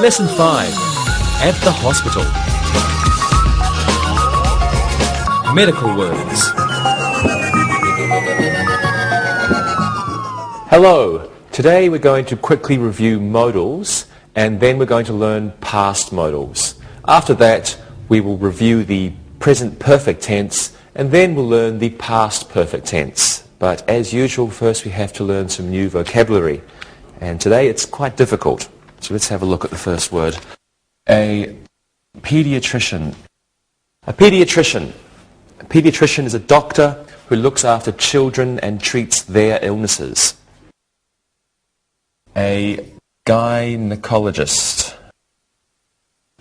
Lesson 5. At the hospital. Medical words. Hello. Today we're going to quickly review modals, and then we're going to learn past modals. After that, we will review the present perfect tense, and then we'll learn the past perfect tense. But as usual, first we have to learn some new vocabulary. And today it's quite difficult. So let's have a look at the first word. A pediatrician. A pediatrician. A pediatrician is a doctor who looks after children and treats their illnesses. A gynecologist.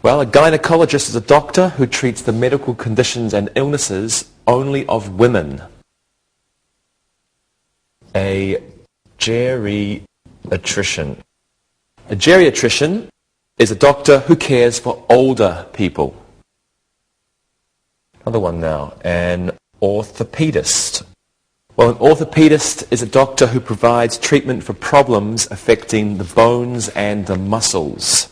Well, a gynecologist is a doctor who treats the medical conditions and illnesses only of women. A geriatrician. A geriatrician is a doctor who cares for older people. Another one now, an orthopedist. Well, an orthopedist is a doctor who provides treatment for problems affecting the bones and the muscles.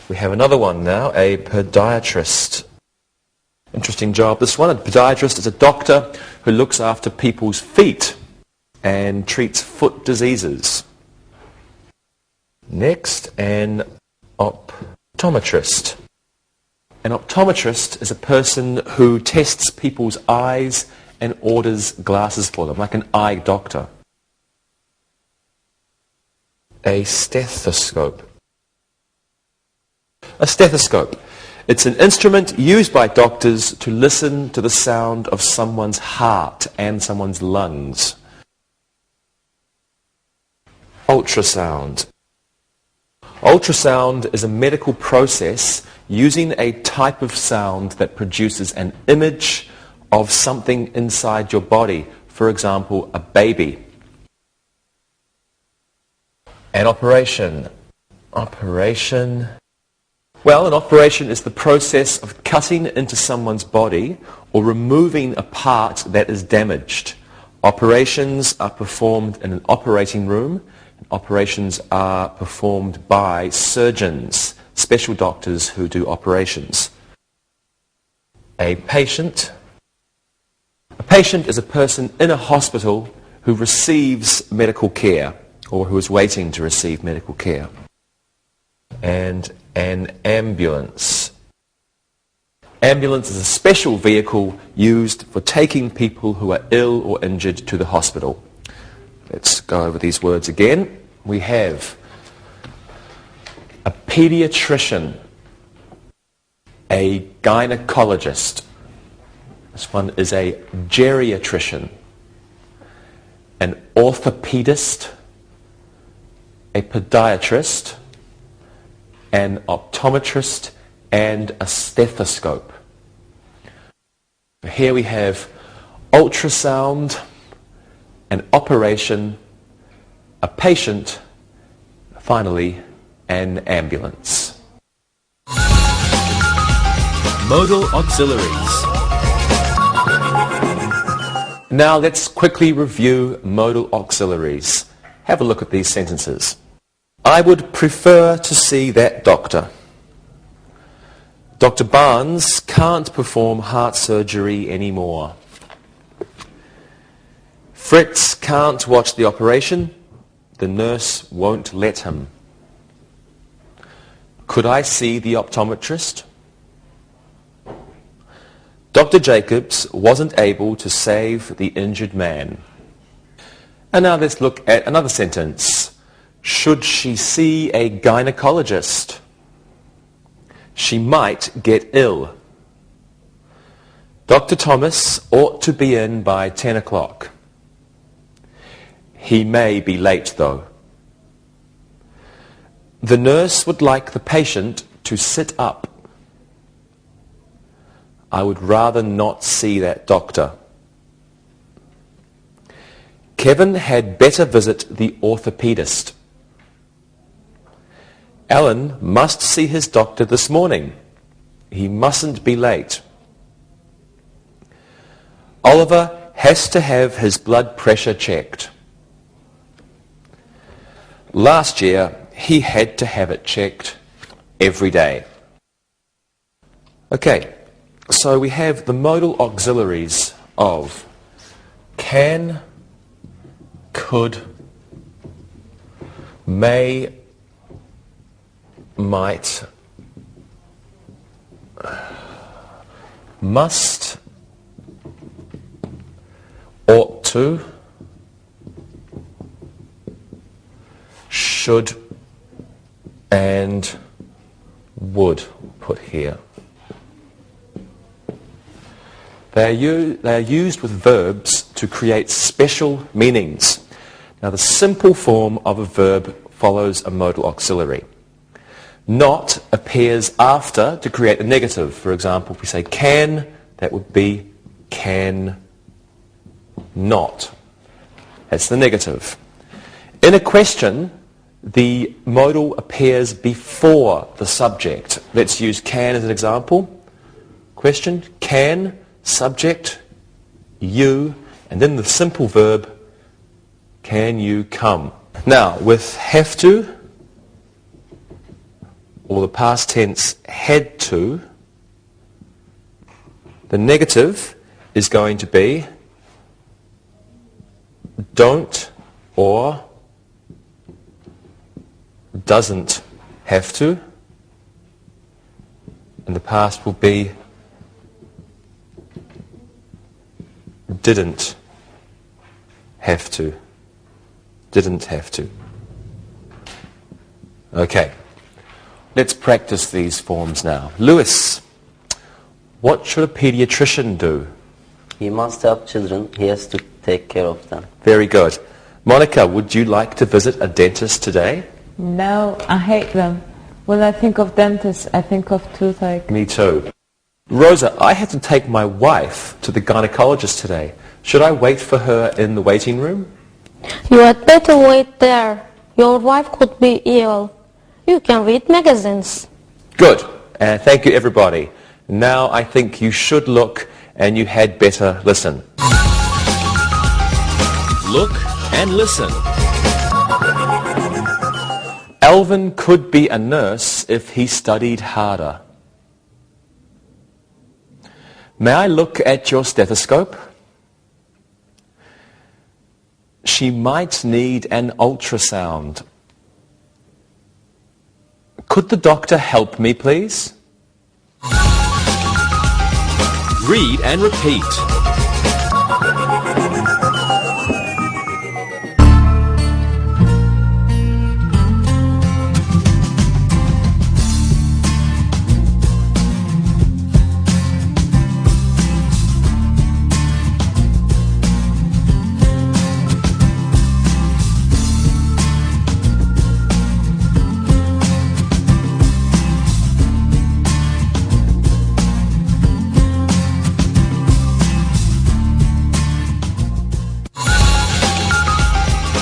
We have another one now, a podiatrist. Interesting job, this one. A podiatrist is a doctor who looks after people's feet and treats foot diseases. Next, an optometrist. An optometrist is a person who tests people's eyes and orders glasses for them, like an eye doctor. A stethoscope. A stethoscope. It's an instrument used by doctors to listen to the sound of someone's heart and someone's lungs. Ultrasound. Ultrasound is a medical process using a type of sound that produces an image of something inside your body. For example, a baby. An operation. Operation. Well, an operation is the process of cutting into someone's body or removing a part that is damaged. Operations are performed in an operating room. Operations are performed by surgeons, special doctors who do operations. A patient. A patient is a person in a hospital who receives medical care or who is waiting to receive medical care. And an ambulance. Ambulance is a special vehicle used for taking people who are ill or injured to the hospital. Let's go over these words again. We have a pediatrician, a gynecologist. This one is a geriatrician, an orthopedist, a podiatrist, an optometrist, and a stethoscope. Here we have ultrasound, an operation, a patient, finally, an ambulance. Modal auxiliaries. Now let's quickly review modal auxiliaries. Have a look at these sentences. I would prefer to see that doctor. Dr. Barnes can't perform heart surgery anymore. Fritz can't watch the operation. The nurse won't let him. Could I see the optometrist? Dr. Jacobs wasn't able to save the injured man. And now let's look at another sentence. Should she see a gynecologist? She might get ill. Dr. Thomas ought to be in by 10 o'clock. He may be late, though. The nurse would like the patient to sit up. I would rather not see that doctor. Kevin had better visit the orthopedist. Alan must see his doctor this morning. He mustn't be late. Oliver has to have his blood pressure checked. Last year, he had to have it checked every day. Okay, so we have the modal auxiliaries of can, could, may, might, must, ought to, should, and would, put here. They are used with verbs to create special meanings. Now, the simple form of a verb follows a modal auxiliary. Not appears after to create a negative. For example, if we say can, that would be can not. That's the negative. In a question, the modal appears before the subject. Let's use can as an example. Question, can, subject, you, and then the simple verb, can you come? Now, with have to, or the past tense had to, the negative is going to be don't or doesn't have to, and the past will be didn't have to. Didn't have to. Okay. Let's practice these forms now. Lewis, what should a pediatrician do? He must help children. He has to take care of them. Very good. Monica, would you like to visit a dentist today? No, I hate them. When I think of dentists, I think of toothache. Me too. Rosa, I have to take my wife to the gynecologist today. Should I wait for her in the waiting room? You had better wait there. Your wife could be ill. You can read magazines. Good. Thank you, everybody. Now I think you should look and you had better listen. Look and listen. Alvin could be a nurse if he studied harder. May I look at your stethoscope? She might need an ultrasound. Could the doctor help me, please? Read and repeat.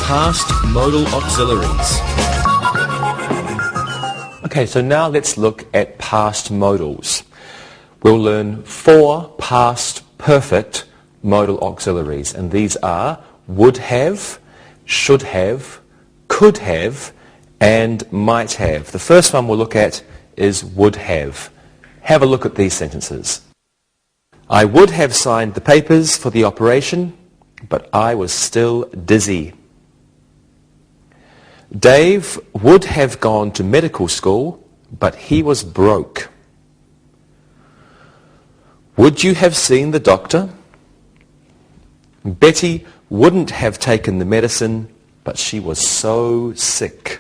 Past modal auxiliaries. Okay, so now let's look at past modals. We'll learn 4 past perfect modal auxiliaries, and these are would have, should have, could have, and might have. The first one we'll look at is would have. Have a look at these sentences. I would have signed the papers for the operation, but I was still dizzy. Dave would have gone to medical school, but he was broke. Would you have seen the doctor? Betty wouldn't have taken the medicine, but she was so sick.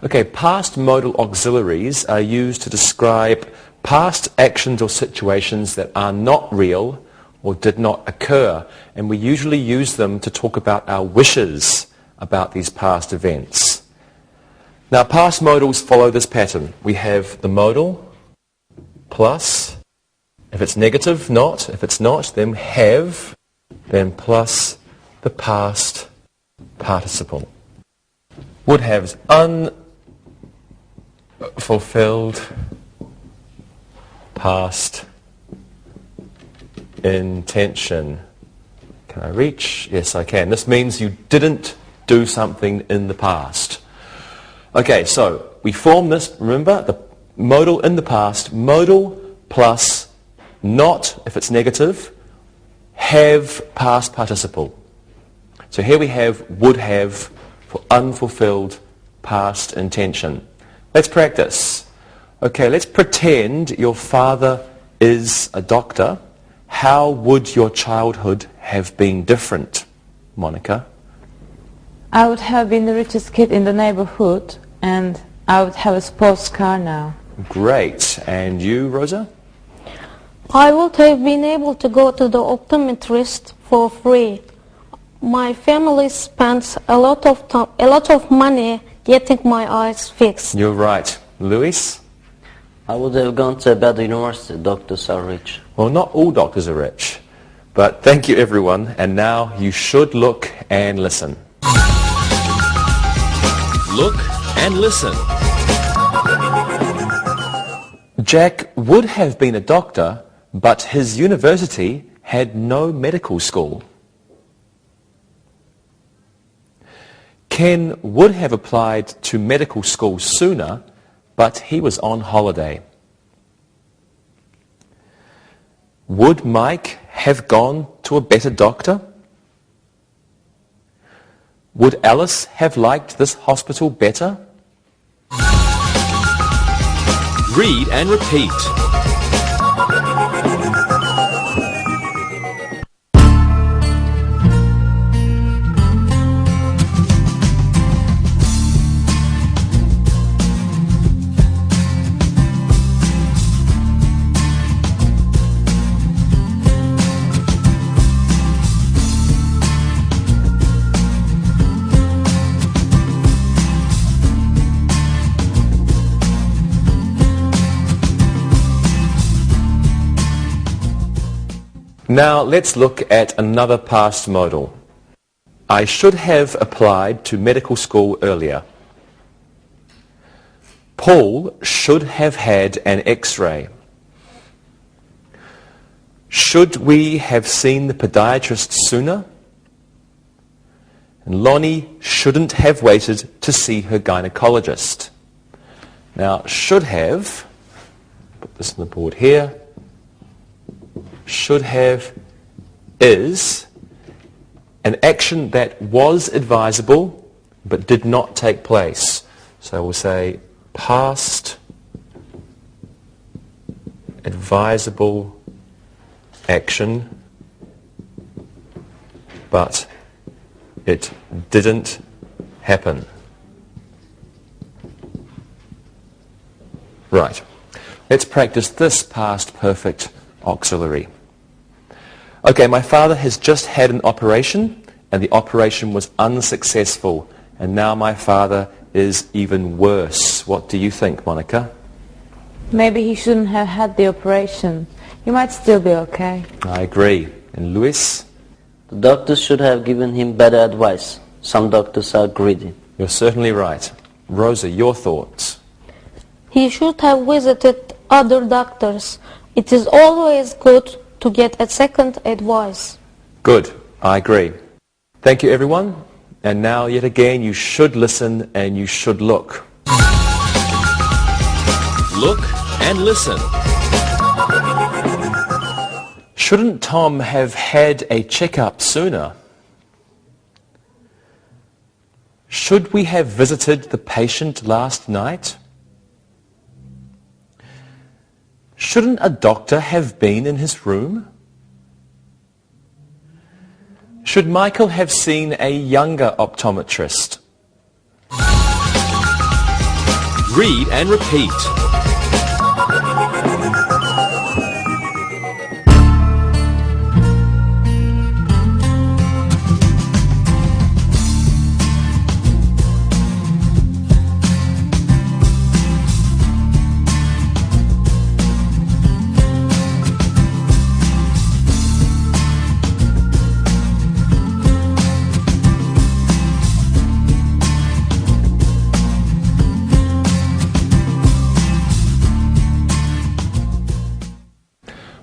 Okay, past modal auxiliaries are used to describe past actions or situations that are not real or did not occur, and we usually use them to talk about our wishes about these past events. Now, past modals follow this pattern. We have the modal plus, if it's negative, not. If it's not, then have, then plus the past participle. Would have unfulfilled past intention. Can I reach? Yes, I can. This means you didn't do something in the past. Okay, so we form this, remember, the modal in the past, modal plus not, if it's negative, have past participle. So here we have would have for unfulfilled past intention. Let's practice. Okay, let's pretend your father is a doctor. How would your childhood have been different, Monica? I would have been the richest kid in the neighborhood, and I would have a sports car now. Great. And you, Rosa? I would have been able to go to the optometrist for free. My family spends a lot of money getting my eyes fixed. You're right. Luis? I would have gone to a better university. Doctors are rich. Well, not all doctors are rich. But thank you, everyone. And now you should look and listen. Look and listen. Jack would have been a doctor, but his university had no medical school. Ken would have applied to medical school sooner, but he was on holiday. Would Mike have gone to a better doctor? Would Alice have liked this hospital better? Read and repeat. Now let's look at another past modal. I should have applied to medical school earlier. Paul should have had an X-ray. Should we have seen the podiatrist sooner? And Lonnie shouldn't have waited to see her gynecologist. Now, should have, put this on the board here, should have is an action that was advisable but did not take place. So we'll say past advisable action, but it didn't happen. Right. Let's practice this past perfect auxiliary. Okay, my father has just had an operation, and the operation was unsuccessful, and now my father is even worse. What do you think, Monica? Maybe he shouldn't have had the operation. He might still be okay. I agree. And Luis? The doctors should have given him better advice. Some doctors are greedy. You're certainly right. Rosa, your thoughts? He should have visited other doctors. It is always good to get a second advice. Good. I agree. Thank you, everyone. And now, yet again, you should listen and you should look. Look and listen. Shouldn't Tom have had a checkup sooner? Should we have visited the patient last night? Shouldn't a doctor have been in his room? Should Michael have seen a younger optometrist? Read and repeat.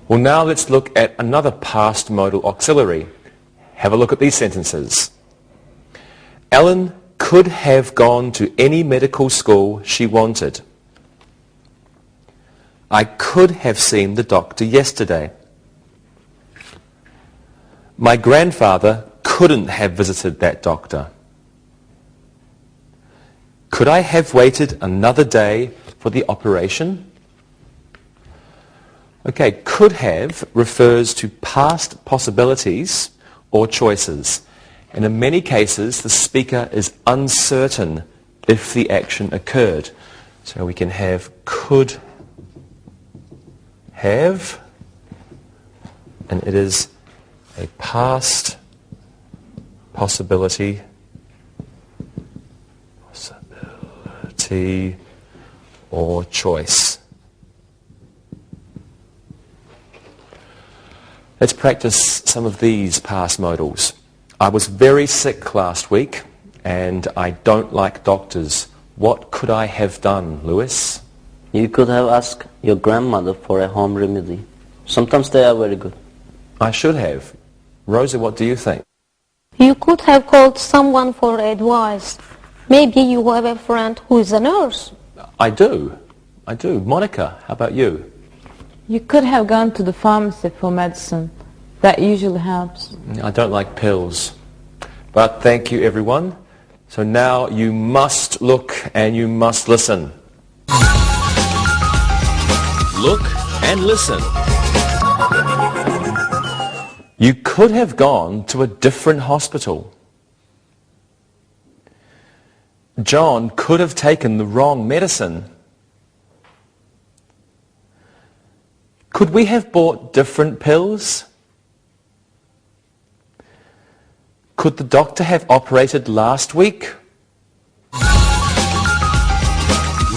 Well, now let's look at another past modal auxiliary. Have a look at these sentences. Ellen could have gone to any medical school she wanted. I could have seen the doctor yesterday. My grandfather couldn't have visited that doctor. Could I have waited another day for the operation? Okay, could have refers to past possibilities or choices. And in many cases, the speaker is uncertain if the action occurred. So we can have could have, and it is a past possibility or choice. Let's practice some of these past modals. I was very sick last week and I don't like doctors. What could I have done, Lewis? You could have asked your grandmother for a home remedy. Sometimes they are very good. I should have. Rosa, what do you think? You could have called someone for advice. Maybe you have a friend who is a nurse. I do. Monica, how about you? You could have gone to the pharmacy for medicine. That usually helps. I don't like pills. But thank you, everyone. So now you must look and you must listen. Look and listen. You could have gone to a different hospital. John could have taken the wrong medicine. Could we have bought different pills? Could the doctor have operated last week?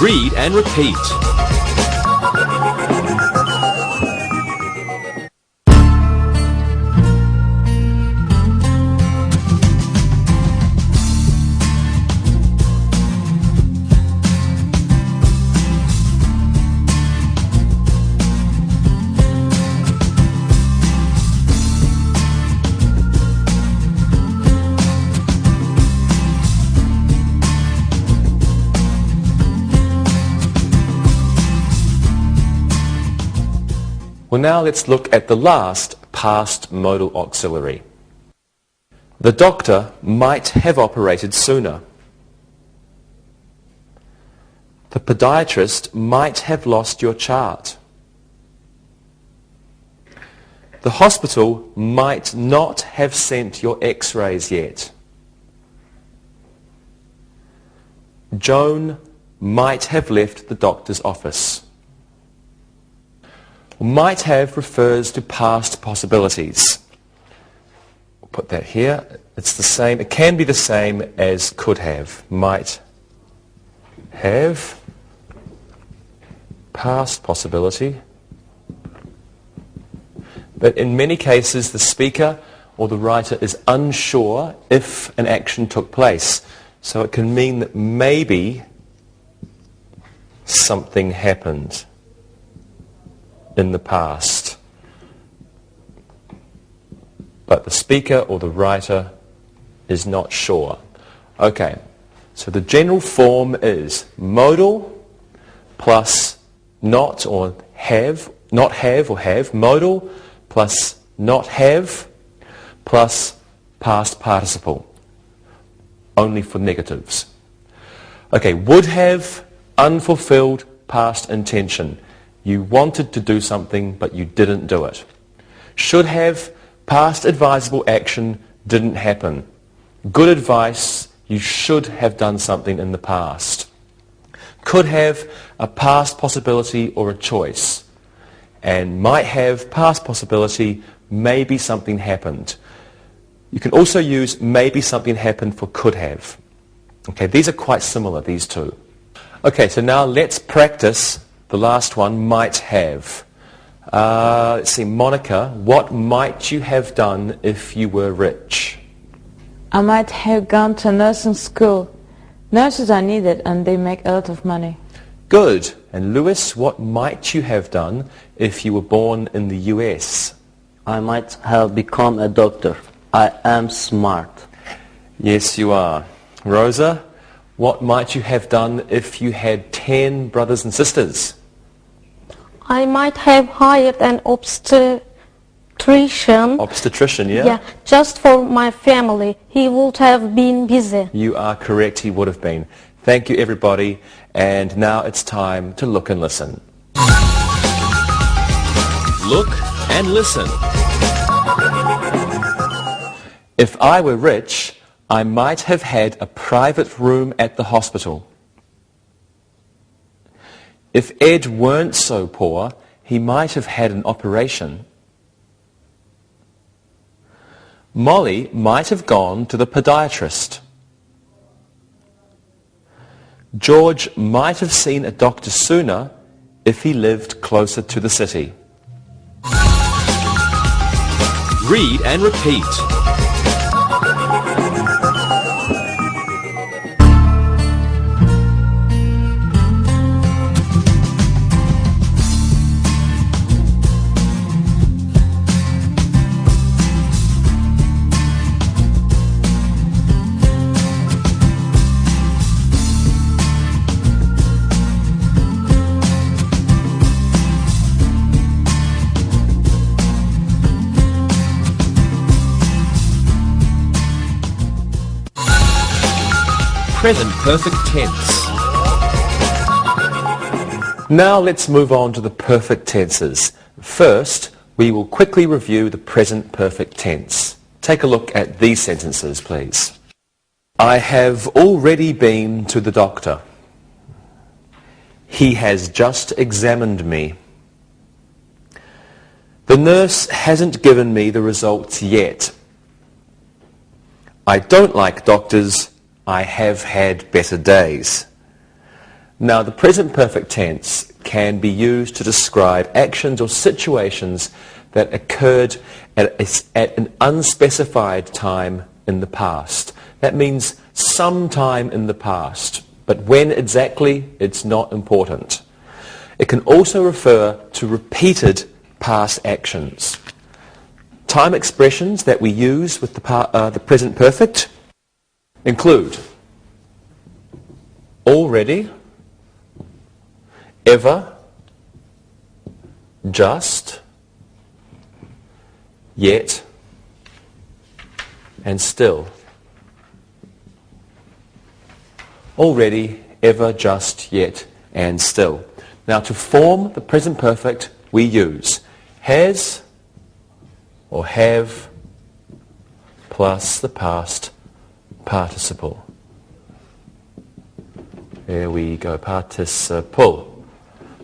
Read and repeat. Well, now let's look at the last past modal auxiliary. The doctor might have operated sooner. The podiatrist might have lost your chart. The hospital might not have sent your x-rays yet. Joan might have left the doctor's office. Might have refers to past possibilities. We'll put that here. It's the same. It can be the same as could have. Might have, past possibility. But in many cases, the speaker or the writer is unsure if an action took place. So it can mean that maybe something happened in the past. But the speaker or the writer is not sure. Okay, so the general form is modal plus not or have, not have or have, modal plus not have plus past participle, only for negatives. Okay, would have, unfulfilled past intention. You wanted to do something, but you didn't do it. Should have, past advisable action didn't happen. Good advice, you should have done something in the past. Could have, a past possibility or a choice. And might have, past possibility, maybe something happened. You can also use maybe something happened for could have. Okay, these are quite similar, these two. Okay, so now let's practice the last one, might have. Let's see, Monica, what might you have done if you were rich? I might have gone to nursing school. Nurses are needed and they make a lot of money. Good. And Lewis, what might you have done if you were born in the US? I might have become a doctor. I am smart. Yes, you are. Rosa, what might you have done if you had 10 brothers and sisters? I might have hired an obstetrician. Obstetrician, yeah? Yeah, just for my family. He would have been busy. You are correct, he would have been. Thank you, everybody. And now it's time to look and listen. Look and listen. If I were rich, I might have had a private room at the hospital. If Ed weren't so poor, he might have had an operation. Molly might have gone to the podiatrist. George might have seen a doctor sooner if he lived closer to the city. Read and repeat. Present perfect tense. Now let's move on to the perfect tenses. First, we will quickly review the present perfect tense. Take a look at these sentences, please. I have already been to the doctor. He has just examined me. The nurse hasn't given me the results yet. I don't like doctors. I have had better days. Now, the present perfect tense can be used to describe actions or situations that occurred at an unspecified time in the past. That means some time in the past, but when exactly, it's not important. It can also refer to repeated past actions. Time expressions that we use with the present perfect include already, ever, just, yet, and still. Already, ever, just, yet, and still. Now, to form the present perfect, we use has or have plus the past participle. There we go, participle.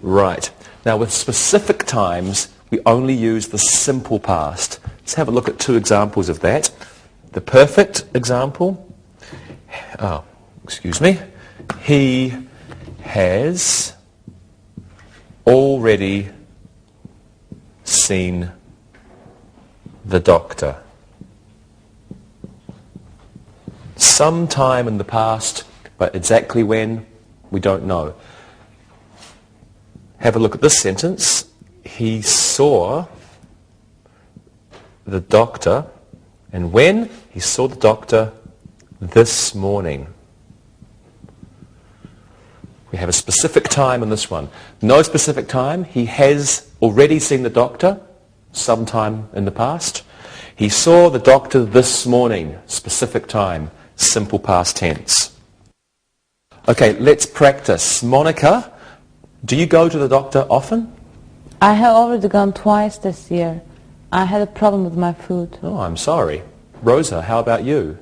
Right. Now with specific times, we only use the simple past. Let's have a look at two examples of that. The perfect example, he has already seen the doctor. Sometime in the past, but exactly when, we don't know. Have a look at this sentence. He saw the doctor, and when? He saw the doctor this morning. We have a specific time in this one. No specific time. He has already seen the doctor sometime in the past. He saw the doctor this morning. Specific time. Simple past tense. Okay, let's practice. Monica, do you go to the doctor often? I have already gone twice this year. I had a problem with my food. Oh, I'm sorry. Rosa, how about you?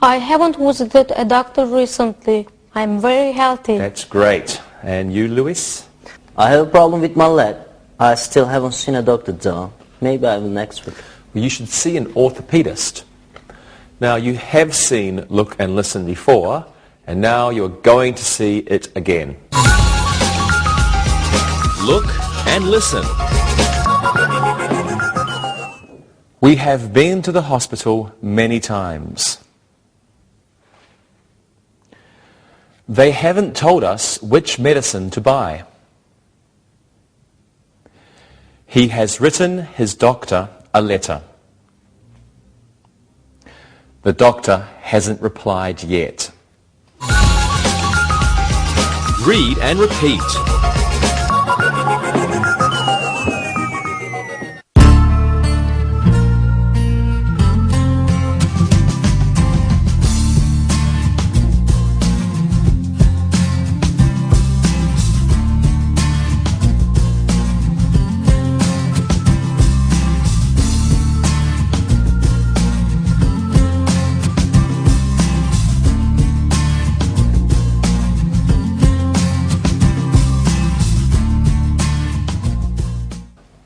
I haven't visited a doctor recently. I'm very healthy. That's great. And you, Luis? I have a problem with my leg. I still haven't seen a doctor though. Maybe I will next week. Well, you should see an orthopedist. Now, you have seen Look and Listen before, and now you're going to see it again. Look and listen. We have been to the hospital many times. They haven't told us which medicine to buy. He has written his doctor a letter. The doctor hasn't replied yet. Read and repeat.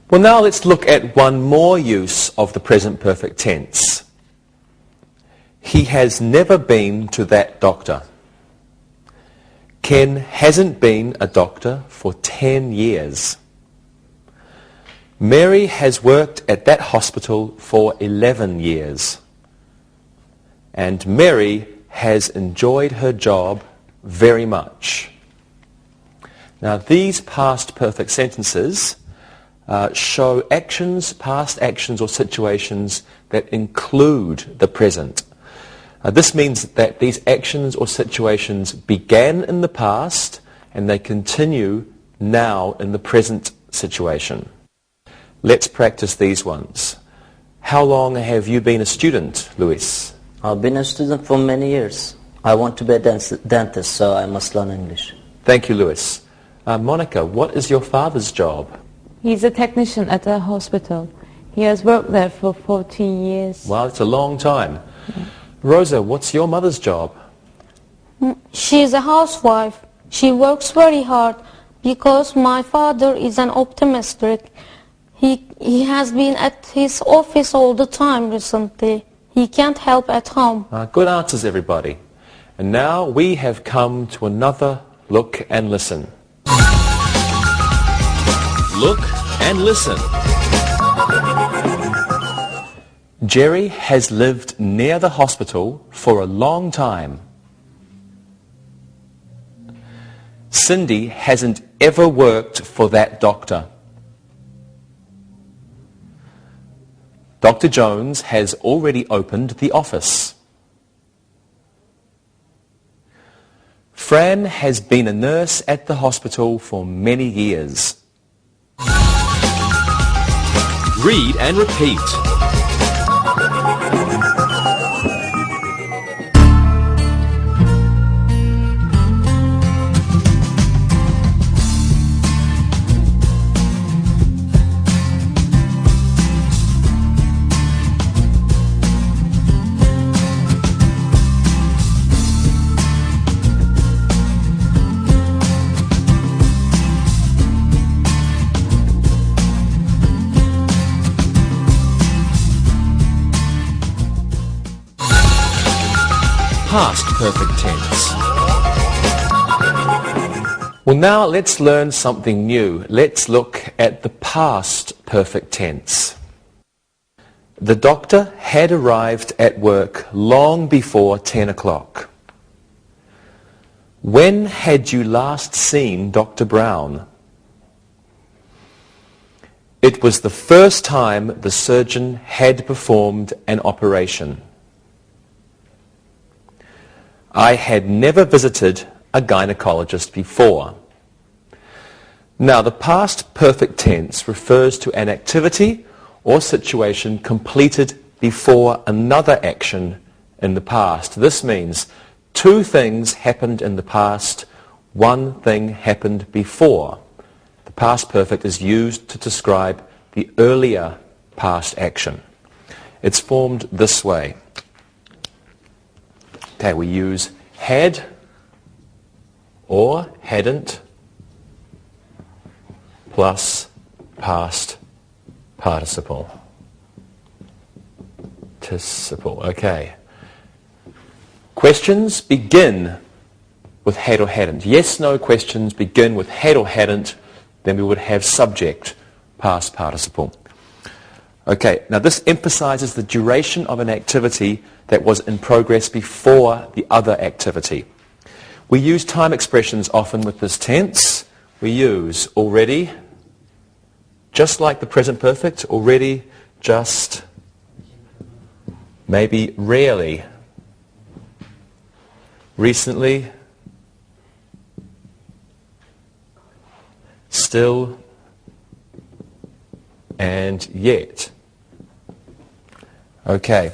Well, now let's look at one more use of the present perfect tense. He has never been to that doctor. Ken hasn't been a doctor for 10 years. Mary has worked at that hospital for 11 years. And Mary has enjoyed her job very much. Now, these past perfect sentences show actions, past actions or situations that include the present. This means that these actions or situations began in the past and they continue now in the present situation. Let's practice these ones. How long have you been a student, Luis? I've been a student for many years. I want to be a dentist, so I must learn English. Thank you, Luis. Monica, what is your father's job? He's a technician at a hospital. He has worked there for 14 years. Wow, it's a long time. Yeah. Rosa, what's your mother's job? She's a housewife. She works very hard because my father is an optometrist. He has been at his office all the time recently. He can't help at home. Good answers, everybody. And now we have come to another look and listen. Look and listen. Jerry has lived near the hospital for a long time. Cindy hasn't ever worked for that doctor. Dr. Jones has already opened the office. Fran has been a nurse at the hospital for many years. Read and repeat. Past perfect tense. Well, now let's learn something new. Let's look at the past perfect tense. The doctor had arrived at work long before 10 o'clock. When had you last seen Dr. Brown? It was the first time the surgeon had performed an operation. I had never visited a gynecologist before. Now, the past perfect tense refers to an activity or situation completed before another action in the past. This means two things happened in the past, one thing happened before. The past perfect is used to describe the earlier past action. It's formed this way. Okay, we use had or hadn't plus past participle. Okay. Questions begin with had or hadn't. Yes, no questions begin with had or hadn't, then we would have subject, past participle. Okay, now this emphasizes the duration of an activity that was in progress before the other activity. We use time expressions often with this tense. We use already, just like the present perfect, already, just, maybe, rarely, recently, still, and yet. Okay.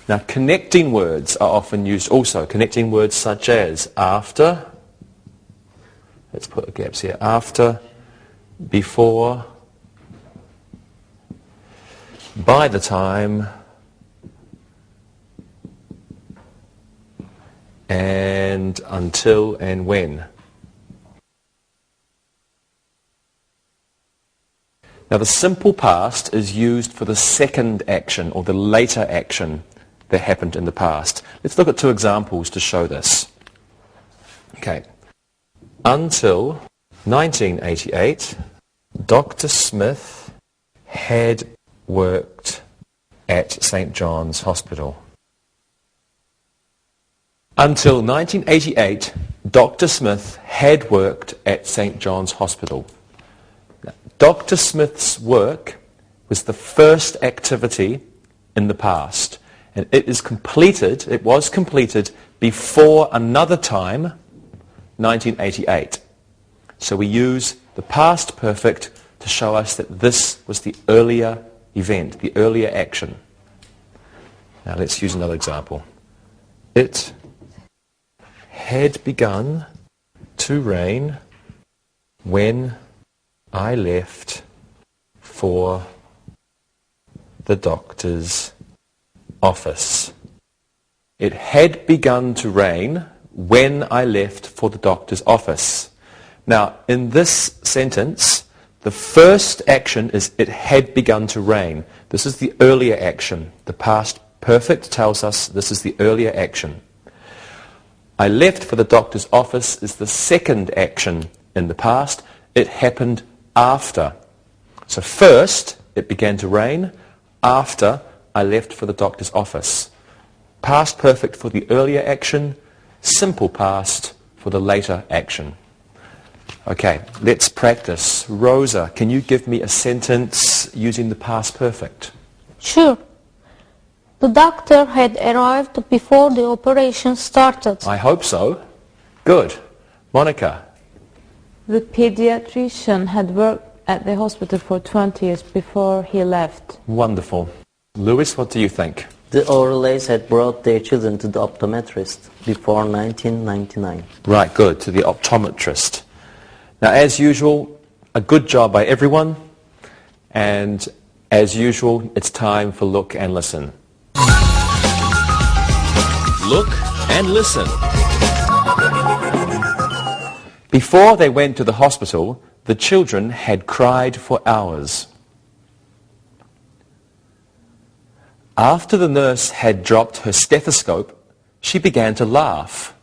Now, connecting words are often used also. Connecting words such as after, let's put gaps here, after, before, by the time, and until and when. Now, the simple past is used for the second action or the later action that happened in the past. Let's look at two examples to show this. Okay. Until 1988, Dr. Smith had worked at St. John's Hospital. Until 1988, Dr. Smith had worked at St. John's Hospital. Now, Dr. Smith's work was the first activity in the past, and it was completed before another time, 1988. So we use the past perfect to show us that this was the earlier event, the earlier action. Now let's use another example. It had begun to rain when I left for the doctor's office. It had begun to rain when I left for the doctor's office. Now, in this sentence, the first action is it had begun to rain. This is the earlier action. The past perfect tells us this is the earlier action. I left for the doctor's office is the second action in the past. It happened after. So first, it began to rain. After, I left for the doctor's office. Past perfect for the earlier action. Simple past for the later action. Okay, let's practice. Rosa, can you give me a sentence using the past perfect? Sure. The doctor had arrived before the operation started. I hope so. Good. Monica? The pediatrician had worked at the hospital for 20 years before he left. Wonderful. Lewis, what do you think? The Orleys had brought their children to the optometrist before 1999. Right, good, to the optometrist. Now, as usual, a good job by everyone. And as usual, it's time for Look and Listen. Look and listen. Before they went to the hospital, the children had cried for hours. After the nurse had dropped her stethoscope, she began to laugh.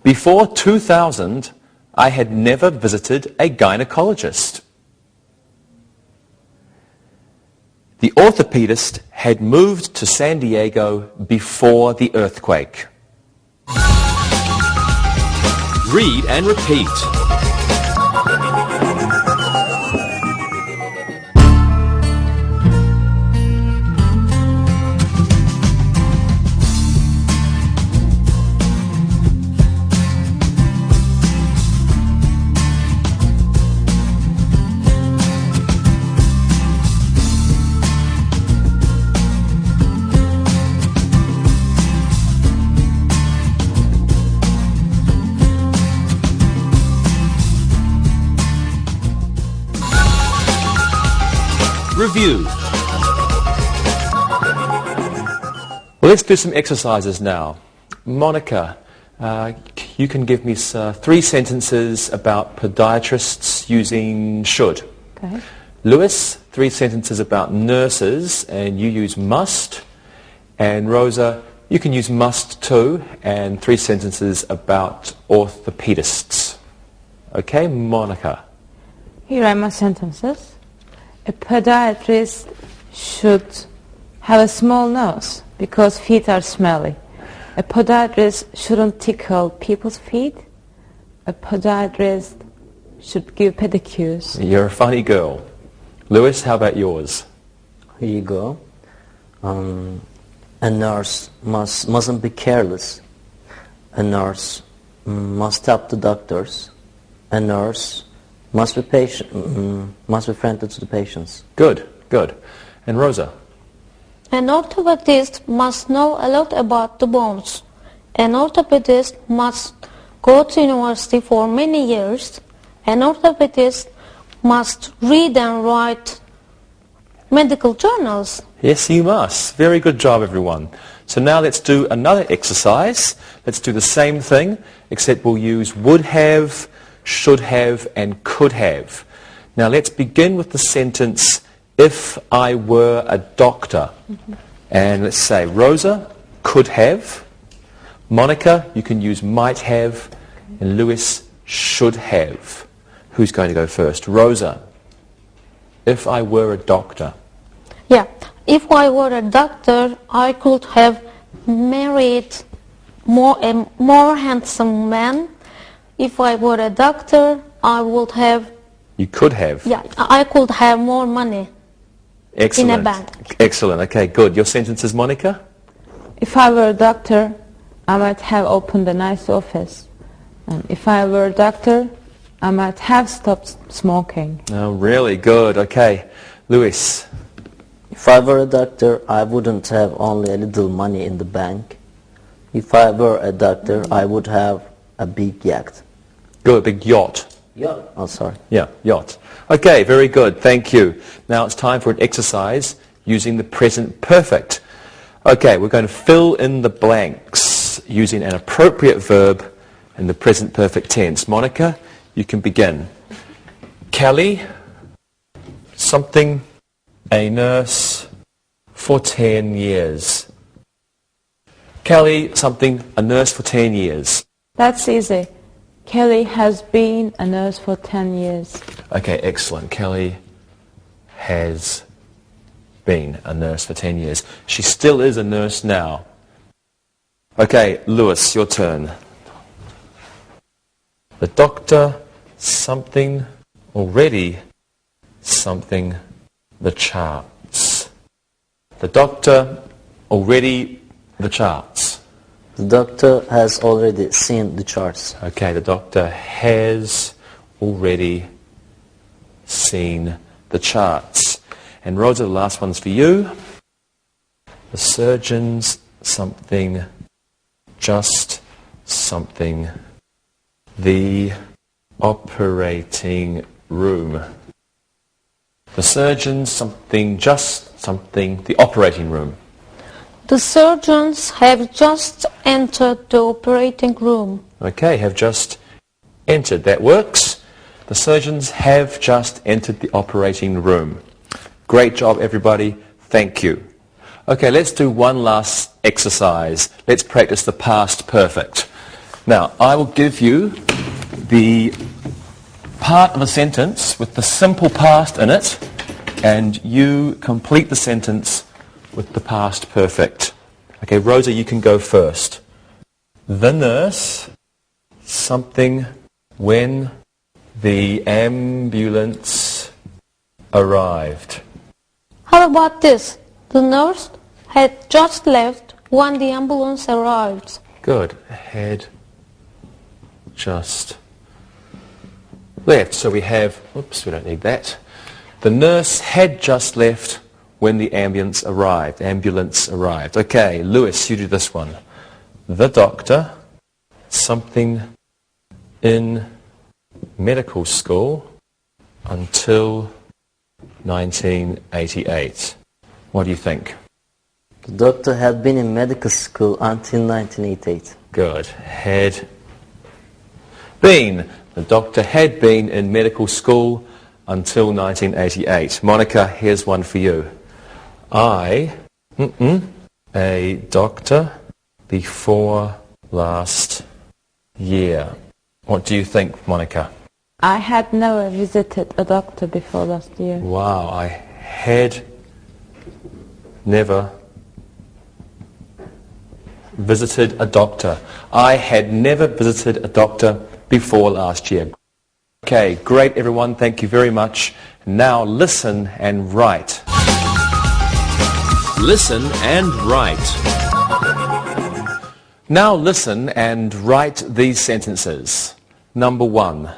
Before 2000, I had never visited a gynecologist. The orthopedist had moved to San Diego before the earthquake. Read and repeat. Review. Well, let's do some exercises now. Monica, you can give me 3 sentences about podiatrists using should. Okay. Lewis, 3 sentences about nurses, and you use must. And Rosa, you can use must too, and 3 sentences about orthopedists. Okay, Monica. Here are my sentences. A podiatrist should have a small nose because feet are smelly. A podiatrist shouldn't tickle people's feet. A podiatrist should give pedicures. You're a funny girl. Lewis, how about yours? Here you go. A nurse mustn't be careless. A nurse must help the doctors. A nurse must be friendly to the patients. Good, good. And Rosa? An orthopedist must know a lot about the bones. An orthopedist must go to university for many years. An orthopedist must read and write medical journals. Yes, you must. Very good job, everyone. So now let's do another exercise. Let's do the same thing, except we'll use would have, should have, and could have. Now let's begin with the sentence, if I were a doctor. And let's say, Rosa could have. Monica, you can use might have. And Lewis, should have. Who's going to go first? Rosa. If I were a doctor. Yeah, if I were a doctor, I could have married a more handsome man. If I were a doctor, I would have... You could have. Yeah, I could have more money. Excellent. In a bank. Excellent. Okay, good. Your sentences, Monica? If I were a doctor, I might have opened a nice office. And if I were a doctor, I might have stopped smoking. Oh, really good. Okay. Lewis? If I were a doctor, I wouldn't have only a little money in the bank. If I were a doctor, I would have a big yacht. Good, big yacht. Yacht? Oh, sorry. Yeah, yacht. Okay, very good. Thank you. Now it's time for an exercise using the present perfect. Okay, we're going to fill in the blanks using an appropriate verb in the present perfect tense. Monica, you can begin. Kelly, something, a nurse for 10 years. Kelly, something, a nurse for 10 years. That's easy. Kelly has been a nurse for 10 years. Okay, excellent. Kelly has been a nurse for 10 years. She still is a nurse now. Okay, Lewis, your turn. The doctor, something, already, something, the charts. The doctor, already, the charts. The doctor has already seen the charts. Okay, the doctor has already seen the charts. And Rosa, the last one's for you. The surgeon's something, just something, the operating room. The surgeon's something, just something, the operating room. The surgeons have just entered the operating room. Okay, have just entered. That works. The surgeons have just entered the operating room. Great job, everybody. Thank you. Okay, let's do one last exercise. Let's practice the past perfect. Now, I will give you the part of a sentence with the simple past in it, and you complete the sentence with the past perfect. Okay, Rosa, you can go first. The nurse, something, when the ambulance arrived. How about this? The nurse had just left when the ambulance arrived. Good. Had just left. So we have, oops, we don't need that. The nurse had just left when the ambulance arrived. Ambulance arrived. Okay, Lewis, you do this one. The doctor, something in medical school until 1988. What do you think? The doctor had been in medical school until 1988. Good. Had been. The doctor had been in medical school until 1988. Monica, here's one for you. A doctor before last year. What do you think, Monica? I had never visited a doctor before last year. Wow, I had never visited a doctor. I had never visited a doctor before last year. Okay, great everyone, thank you very much. Now listen and write. Listen and write. Now listen and write these sentences. Number 1.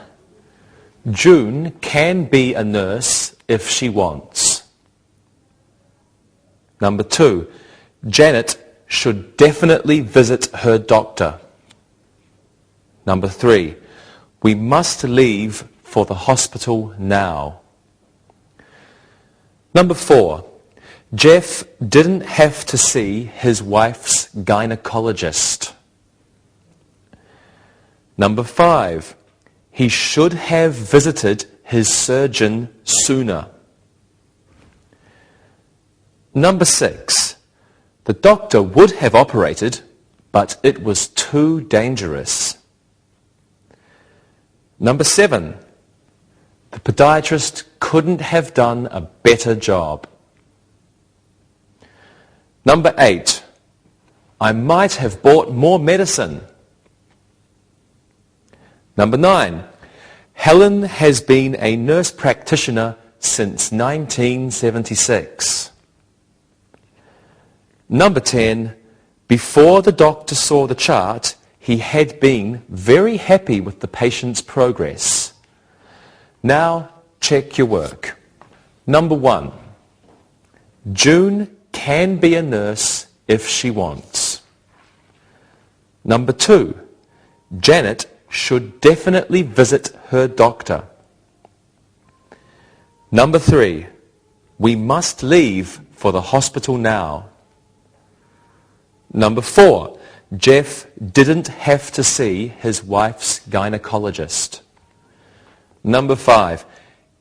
June can be a nurse if she wants. Number 2. Janet should definitely visit her doctor. Number 3. We must leave for the hospital now. Number 4. Jeff didn't have to see his wife's gynecologist. Number 5. He should have visited his surgeon sooner. Number 6. The doctor would have operated, but it was too dangerous. Number 7. The podiatrist couldn't have done a better job. Number 8. I might have bought more medicine. Number 9. Helen has been a nurse practitioner since 1976. Number 10. Before the doctor saw the chart, he had been very happy with the patient's progress. Now check your work. Number 1. June can be a nurse if she wants. Number 2. Janet should definitely visit her doctor. Number 3. We must leave for the hospital now. Number 4. Jeff didn't have to see his wife's gynecologist. Number 5.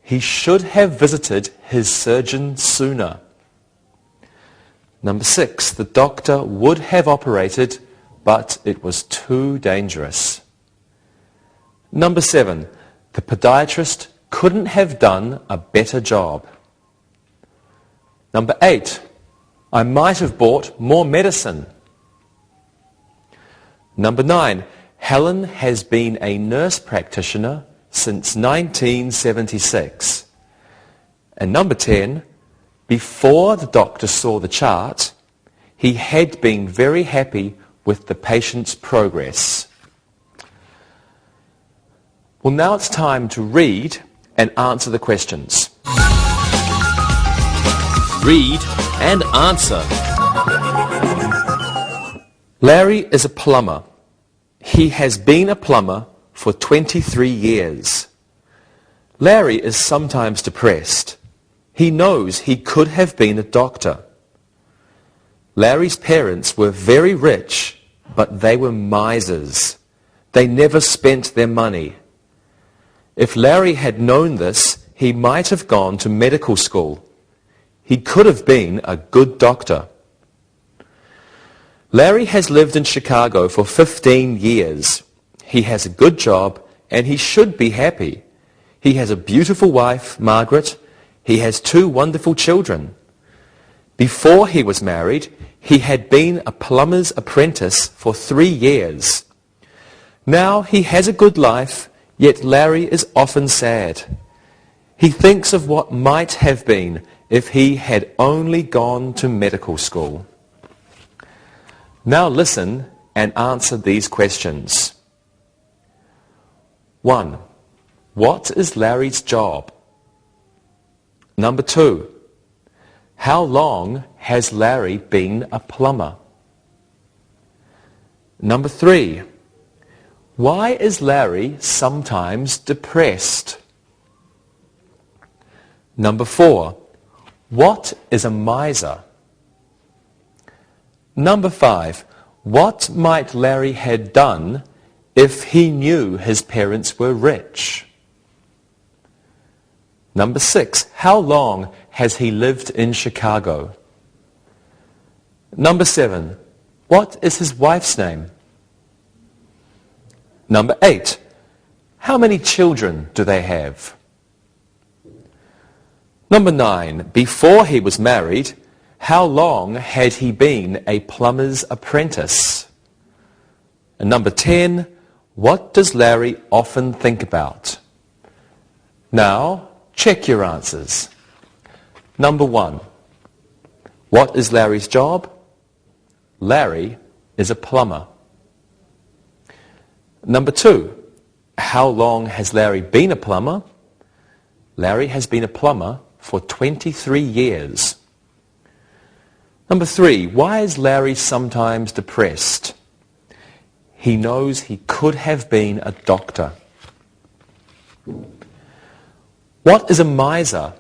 He should have visited his surgeon sooner. Number 6. The doctor would have operated, but it was too dangerous. Number 7. The podiatrist couldn't have done a better job. Number 8. I might have bought more medicine. Number 9. Helen has been a nurse practitioner since 1976. And number 10. Before the doctor saw the chart, he had been very happy with the patient's progress. Well, now it's time to read and answer the questions. Read and answer. Larry is a plumber. He has been a plumber for 23 years. Larry is sometimes depressed. He knows he could have been a doctor. Larry's parents were very rich, but they were misers. They never spent their money. If Larry had known this, he might have gone to medical school. He could have been a good doctor. Larry has lived in Chicago for 15 years. He has a good job and he should be happy. He has a beautiful wife, Margaret. He has 2 wonderful children. Before he was married, he had been a plumber's apprentice for 3 years. Now he has a good life, yet Larry is often sad. He thinks of what might have been if he had only gone to medical school. Now listen and answer these questions. 1. What is Larry's job? Number 2. How long has Larry been a plumber? Number 3. Why is Larry sometimes depressed? Number 4. What is a miser? Number 5. What might Larry have done if he knew his parents were rich? Number 6. How long has he lived in Chicago? Number 7. What is his wife's name? Number 8. How many children do they have? Number 9. Before he was married, how long had he been a plumber's apprentice? And number 10. What does Larry often think about? Now, check your answers. Number 1. What is Larry's job? Larry is a plumber. Number 2, how long has Larry been a plumber? Larry has been a plumber for 23 years. Number 3, why is Larry sometimes depressed? He knows he could have been a doctor. What is a miser?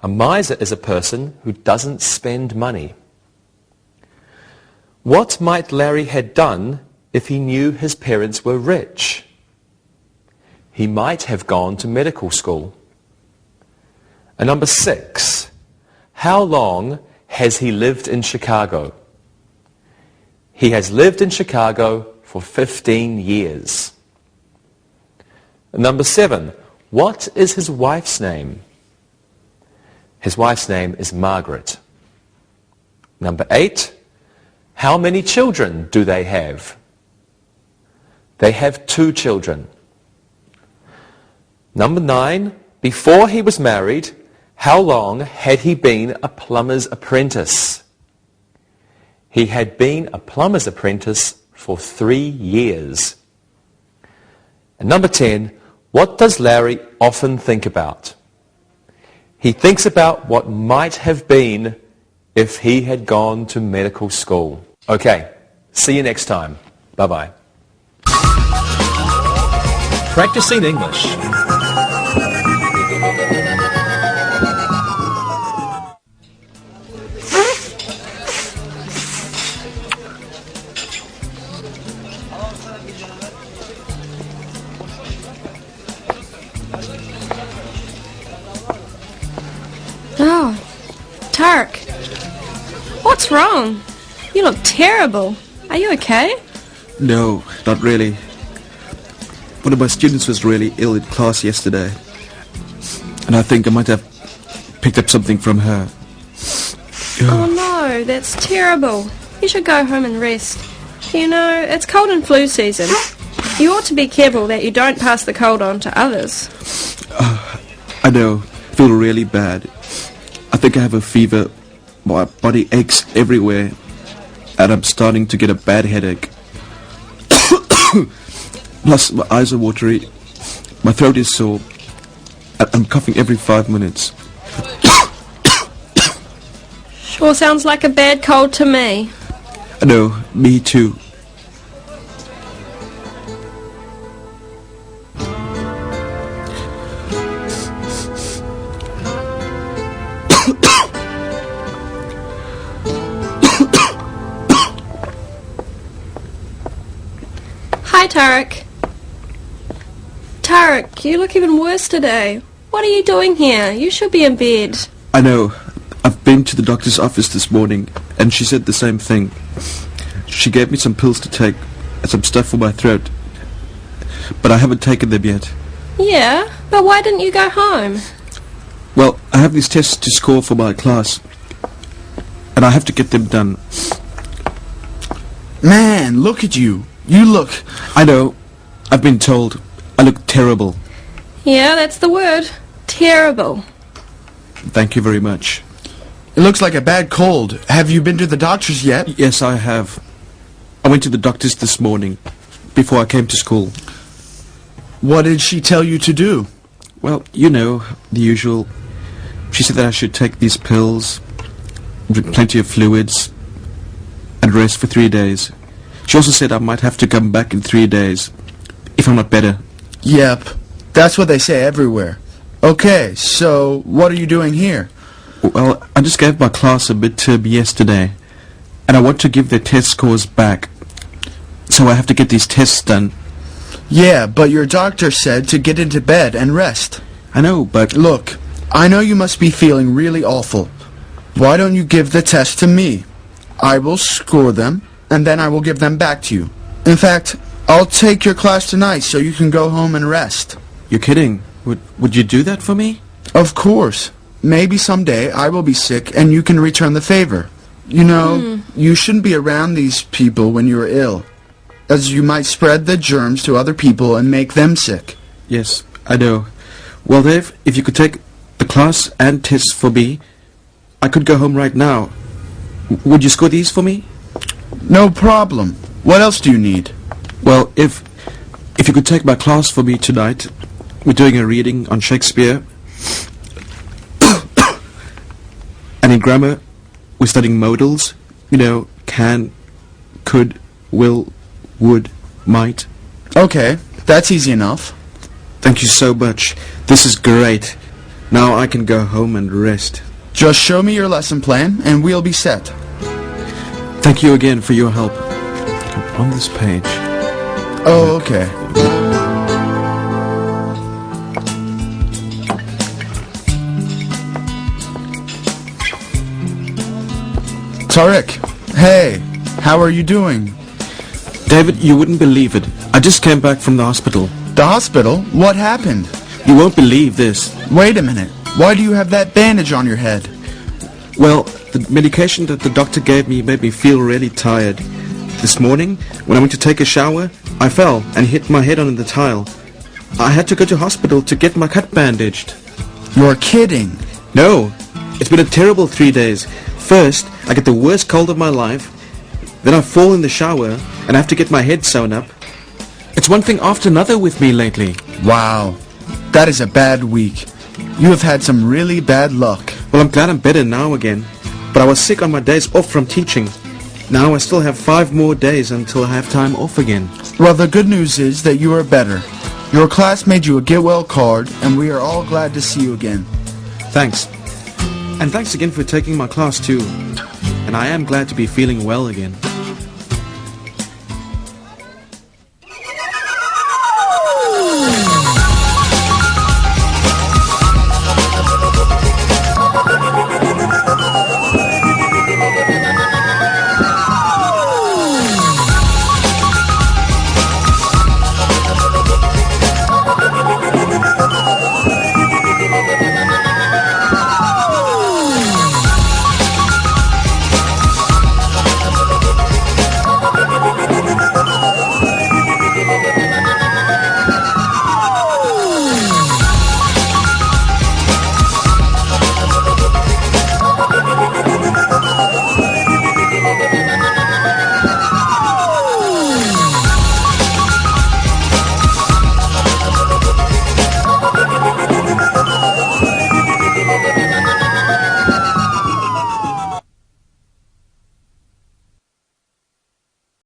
A miser is a person who doesn't spend money. What might Larry have done if he knew his parents were rich? He might have gone to medical school. And number 6, how long has he lived in Chicago? He has lived in Chicago for 15 years. And number 7, what is his wife's name? His wife's name is Margaret. Number 8, how many children do they have? They have 2 children. Number 9, before he was married, how long had he been a plumber's apprentice? He had been a plumber's apprentice for 3 years. And number 10, what does Larry often think about? He thinks about what might have been if he had gone to medical school. Okay, see you next time. Bye-bye. Practicing English. Oh, Tarek, what's wrong? You look terrible. Are you okay? No, not really. One of my students was really ill in class yesterday, and I think I might have picked up something from her. Oh no, that's terrible. You should go home and rest. You know, it's cold and flu season. You ought to be careful that you don't pass the cold on to others. I know, I feel really bad. I think I have a fever, my body aches everywhere, and I'm starting to get a bad headache. Plus, my eyes are watery, my throat is sore, and I'm coughing every 5 minutes. Sure sounds like a bad cold to me. I know, me too. Hi, Tarek. Tarek, you look even worse today. What are you doing here? You should be in bed. I know. I've been to the doctor's office this morning, and she said the same thing. She gave me some pills to take and some stuff for my throat, but I haven't taken them yet. Yeah, but why didn't you go home? Well, I have these tests to score for my class, and I have to get them done. Man, look at you. You look... I know. I've been told. I look terrible. Yeah, that's the word. Terrible. Thank you very much. It looks like a bad cold. Have you been to the doctor's yet? Yes, I have. I went to the doctor's this morning, before I came to school. What did she tell you to do? Well, you know, the usual. She said that I should take these pills, drink plenty of fluids, and rest for 3 days. She also said I might have to come back in 3 days, if I'm not better. Yep, that's what they say everywhere. Okay, so what are you doing here? Well, I just gave my class a midterm yesterday, and I want to give their test scores back. So I have to get these tests done. Yeah, but your doctor said to get into bed and rest. I know, but... Look, I know you must be feeling really awful. Why don't you give the test to me? I will score them, and then I will give them back to you. In fact, I'll take your class tonight so you can go home and rest. You're kidding. Would you do that for me? Of course. Maybe someday I will be sick and you can return the favor. You know, you shouldn't be around these people when you're ill, as you might spread the germs to other people and make them sick. Yes, I know. Well, Dave, if you could take the class and tests for me, I could go home right now. Would you score these for me? No problem. What else do you need? Well, if you could take my class for me tonight. We're doing a reading on Shakespeare. And in grammar, we're studying modals. You know, can, could, will, would, might. Okay, that's easy enough. Thank you so much. This is great. Now I can go home and rest. Just show me your lesson plan and we'll be set. Thank you again for your help. On this page. Oh, okay. Tariq, hey, how are you doing? David, you wouldn't believe it. I just came back from the hospital. The hospital? What happened? You won't believe this. Wait a minute. Why do you have that bandage on your head? Well, the medication that the doctor gave me made me feel really tired. This morning, when I went to take a shower, I fell and hit my head on the tile. I had to go to hospital to get my cut bandaged. You're kidding. No, it's been a terrible 3 days. First, I get the worst cold of my life. Then I fall in the shower and I have to get my head sewn up. It's one thing after another with me lately. Wow, that is a bad week. You have had some really bad luck. Well, I'm glad I'm better now again. But I was sick on my days off from teaching. Now I still have 5 more days until I have time off again. Well, the good news is that you are better. Your class made you a get well card, and we are all glad to see you again. Thanks. And thanks again for taking my class too. And I am glad to be feeling well again.